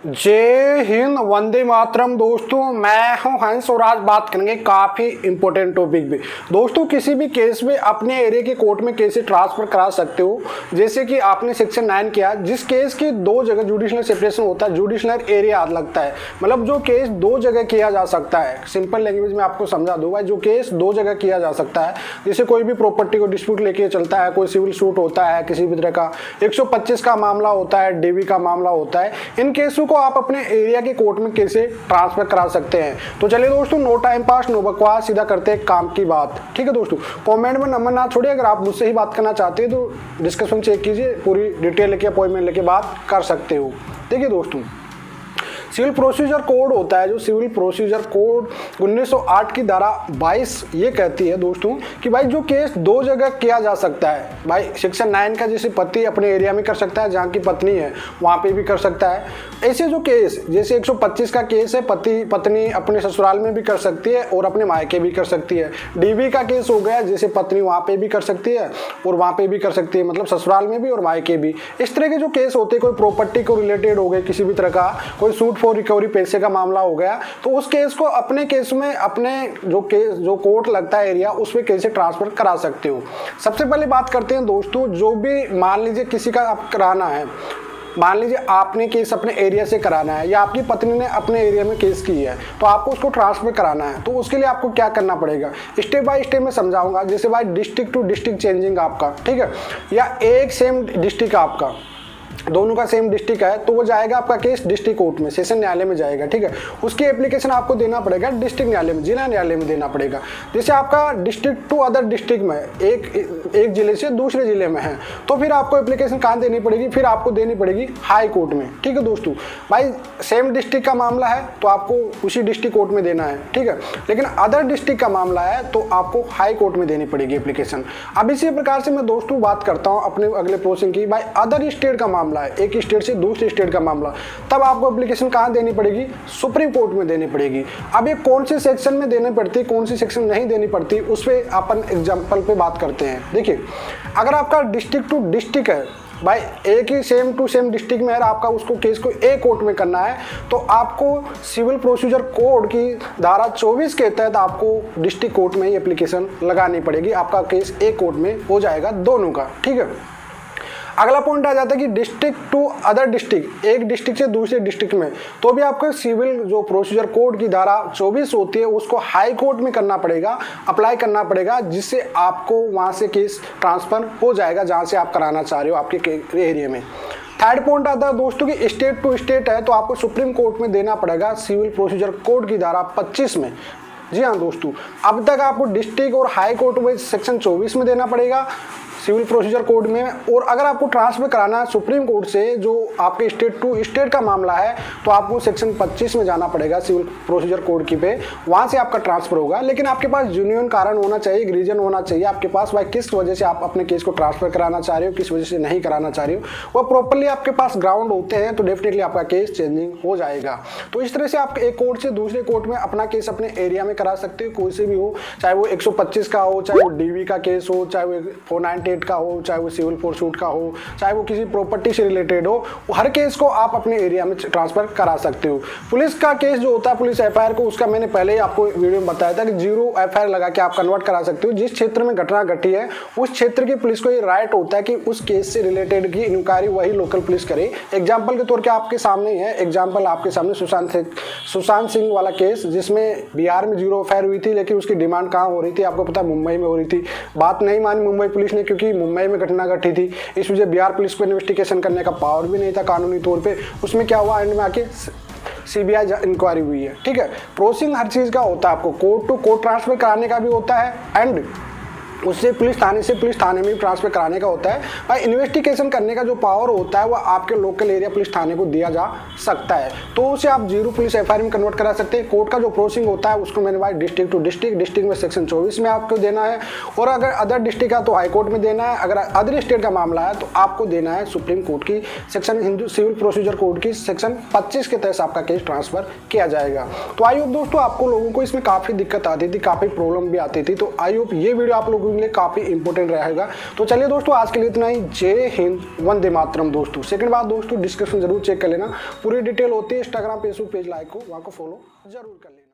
जय हिंद, वंदे मातरम। दोस्तों मैं हूं हंस और आज बात करेंगे काफी इंपॉर्टेंट टॉपिक पे। दोस्तों किसी भी केस में अपने एरिया के कोर्ट में कैसे ट्रांसफर करा सकते हो, जैसे कि आपने सेक्शन 9 किया, जिस केस की दो जगह जुडिशनल सेपरेशन होता है, जुडिशनल एरिया लगता है, मतलब जो केस दो जगह किया जा सकता है। सिंपल लैंग्वेज में आपको समझा दूं भाई, जो केस दो जगह किया जा सकता है, जैसे कोई भी प्रॉपर्टी को डिस्प्यूट लेके चलता है, कोई सिविल सूट होता है, किसी भी तरह का 125 का मामला होता है, डीवी का मामला होता है, इन केसों को आप अपने एरिया के कोर्ट में कैसे ट्रांसफर करा सकते हैं। तो चलिए दोस्तों, नो टाइम पास नो बकवास, सीधा करते हैं काम की बात। ठीक है दोस्तों, कमेंट में नंबर ना छोड़िए। अगर आप मुझसे ही बात करना चाहते हैं तो डिस्कशन चेक कीजिए, पूरी डिटेल लेके अपॉइंटमेंट लेके बात कर सकते हो। देखिए दोस्तों, सिविल प्रोसीजर कोड होता है, जो सिविल प्रोसीजर कोड 1908 की धारा 22 ये कहती है दोस्तों कि भाई जो केस दो जगह किया जा सकता है, भाई सेक्शन 9 का जैसे पति अपने एरिया में कर सकता है, जहाँ की पत्नी है वहाँ पे भी कर सकता है। ऐसे जो केस जैसे 125 का केस है, पति पत्नी अपने ससुराल में भी कर सकती है और अपने मायके भी कर सकती है। डीवी का केस हो गया, जैसे पत्नी वहाँ पे भी कर सकती है और वहाँ पे भी कर सकती है, मतलब ससुराल में भी और मायके भी। इस तरह के जो केस होते हैं, कोई प्रॉपर्टी को रिलेटेड हो गए, किसी भी तरह का कोई सूट फॉर रिकवरी पैसे का मामला हो गया, तो उस केस को अपने केस में अपने जो कोर्ट लगता है एरिया, उसमें कैसे ट्रांसफर करा सकते हो। सबसे पहले बात करते हैं दोस्तों, जो भी मान लीजिए किसी का आप कराना है, मान लीजिए आपने केस अपने एरिया से कराना है या आपकी पत्नी ने अपने एरिया में केस की है, तो आपको उसको ट्रांसफर कराना है। तो उसके लिए आपको क्या करना पड़ेगा, स्टेप बाय स्टेप में समझाऊंगा। जैसे भाई डिस्ट्रिक्ट टू डिस्ट्रिक्ट चेंजिंग आपका, ठीक है, या एक सेम डिस्ट्रिक्ट आपका, दोनों का सेम डिस्ट्रिक्ट है, तो वो जाएगा आपका केस डिस्ट्रिक्ट कोर्ट में, सेशन न्यायालय में जाएगा। ठीक है, उसकी एप्लीकेशन आपको देना पड़ेगा डिस्ट्रिक्ट न्यायालय में, जिला न्यायालय में देना पड़ेगा। जैसे आपका डिस्ट्रिक्ट टू अदर डिस्ट्रिक्ट में, एक जिले से दूसरे जिले में है, तो फिर आपको एप्लीकेशन कहाँ देनी पड़ेगी, फिर आपको देनी पड़ेगी हाई कोर्ट में। ठीक है दोस्तों, भाई सेम डिस्ट्रिक्ट का मामला है तो आपको उसी डिस्ट्रिक्ट कोर्ट में देना है, ठीक है, लेकिन अदर डिस्ट्रिक्ट का मामला है तो आपको हाई कोर्ट में देनी पड़ेगी एप्लीकेशन। अब इसी प्रकार से मैं दोस्तों बात करता हूँ अपने अगले प्रोसेसिंग की। भाई अदर स्टेट का मामला है, एक स्टेट से दूसरे स्टेट का मामला, तब आपको एप्लीकेशन कहां देनी पड़ेगी, सुप्रीम कोर्ट में देनी पड़ेगी। अब ये कौन से सेक्शन में देनी पड़ती है, कौन सी सेक्शन नहीं देनी पड़ती, उस पर अपन एग्जांपल पे बात करते हैं। देखिए, अगर आपका डिस्ट्रिक्ट टू डिस्ट्रिक्ट है, भाई एक ही सेम टू सेम डिस्ट्रिक्ट में है, आपका उसको केस को एक कोर्ट में करना है, तो आपको सिविल प्रोसीजर कोड की धारा 24 के तहत आपको डिस्ट्रिक्ट कोर्ट में ही एप्लीकेशन लगानी पड़ेगी। आपका केस एक कोर्ट में हो जाएगा दोनों का। ठीक है, अगला पॉइंट आ जाता है कि डिस्ट्रिक्ट टू अदर डिस्ट्रिक्ट, एक डिस्ट्रिक्ट से दूसरे डिस्ट्रिक्ट में, तो भी आपको सिविल जो प्रोसीजर कोड की धारा 24 होती है उसको हाई कोर्ट में करना पड़ेगा, अप्लाई करना पड़ेगा, जिससे आपको वहां से केस ट्रांसफर हो जाएगा जहां से आप कराना चाह रहे हो आपके एरिया में। थर्ड पॉइंट आता है दोस्तों कि स्टेट टू स्टेट है, तो आपको सुप्रीम कोर्ट में देना पड़ेगा सिविल प्रोसीजर कोड की धारा 25 में। जी हाँ दोस्तों, अब तक आपको डिस्ट्रिक्ट और हाई कोर्ट में सेक्शन 24 में देना पड़ेगा सिविल प्रोसीजर कोड में, और अगर आपको ट्रांसफर कराना है सुप्रीम कोर्ट से, जो आपके स्टेट टू स्टेट का मामला है, तो आपको सेक्शन 25 में जाना पड़ेगा सिविल प्रोसीजर कोड की पे, वहां से आपका ट्रांसफर होगा। लेकिन आपके पास जेन्युइन कारण होना चाहिए, एक रीजन होना चाहिए आपके पास, भाई किस वजह से आप अपने केस को ट्रांसफर कराना चाह रहे हो, किस वजह से नहीं कराना चाह रहे हो, वह प्रॉपरली आपके पास ग्राउंड होते हैं, तो डेफिनेटली आपका केस चेंजिंग हो जाएगा। तो इस तरह से आप एक कोर्ट से दूसरे कोर्ट में अपना केस अपने एरिया में करा सकते हो, कोई से भी हो, चाहे वो 125 का हो, चाहे वो डीवी का केस हो, चाहे वो 498 का हो, चाहे वो सिविल फोर सूट का हो, चाहे वो किसी प्रॉपर्टी से रिलेटेड हो, हर केस को आप अपने एरिया में ट्रांसफर करा सकते हो। पुलिस का केस जो होता है, पुलिस एफआईआर को, उसका मैंने पहले ही आपको वीडियो में बताया था कि 0 एफआईआर लगा के आप कन्वर्ट करा सकते हो। जिस क्षेत्र में घटना घटी है उस क्षेत्र की पुलिस को ये राइट होता है कि उस केस से रिलेटेड की इंक्वायरी वही लोकल पुलिस करे। एग्जाम्पल के तौर पर आपके सामने ही है, एग्जाम्पल आपके सामने सुशांत सिंह वाला केस, जिसमें बिहार में 0 एफआईआर हुई थी, लेकिन उसकी डिमांड कहाँ हो रही थी, आपको पता है मुंबई में हो रही थी। बात नहीं मानी मुंबई पुलिस ने, क्योंकि मुंबई में घटना घटी थी, इस वजह बिहार पुलिस को इन्वेस्टिगेशन करने का पावर भी नहीं था कानूनी तौर पे। उसमें क्या हुआ, एंड में आके सीबीआई इंक्वायरी हुई है। ठीक है, प्रोसेसिंग हर चीज का होता है, आपको कोर्ट टू कोर्ट ट्रांसफर कराने का भी होता है, एंड उससे पुलिस थाने से पुलिस थाने में भी ट्रांसफर कराने का होता है। भाई इन्वेस्टिगेशन करने का जो पावर होता है वह आपके लोकल एरिया पुलिस थाने को दिया जा सकता है, तो उसे आप 0 पुलिस एफआईआर में कन्वर्ट करा सकते हैं। कोर्ट का जो प्रोसेसिंग होता है उसको मैंने भाई डिस्ट्रिक्ट टू डिस्ट्रिक्ट में सेक्शन 24 में आपको देना है, और अगर अदर डिस्ट्रिक्ट है तो हाई कोर्ट में देना है, अगर अदर स्टेट का मामला है तो आपको देना है सुप्रीम कोर्ट की section Hindu civil procedure code की सेक्शन 25 के तहत आपका केस ट्रांसफर किया जाएगा। तो आई होप दोस्तों आपको लोगों को इसमें काफी दिक्कत आती थी, काफी प्रॉब्लम भी आती थी, तो आई होप ये वीडियो आप लोगों लोगों के लिए काफ़ी इंपॉर्टेंट रहेगा। तो चलिए दोस्तों, आज के लिए इतना ही। जय हिंद, वंदे मातरम दोस्तों। सेकंड बात दोस्तों, डिस्क्रिप्शन जरूर चेक कर लेना, पूरी डिटेल होती है। इंस्टाग्राम फेसबुक पेज लाइक हो, वहाँ को फॉलो जरूर कर लेना।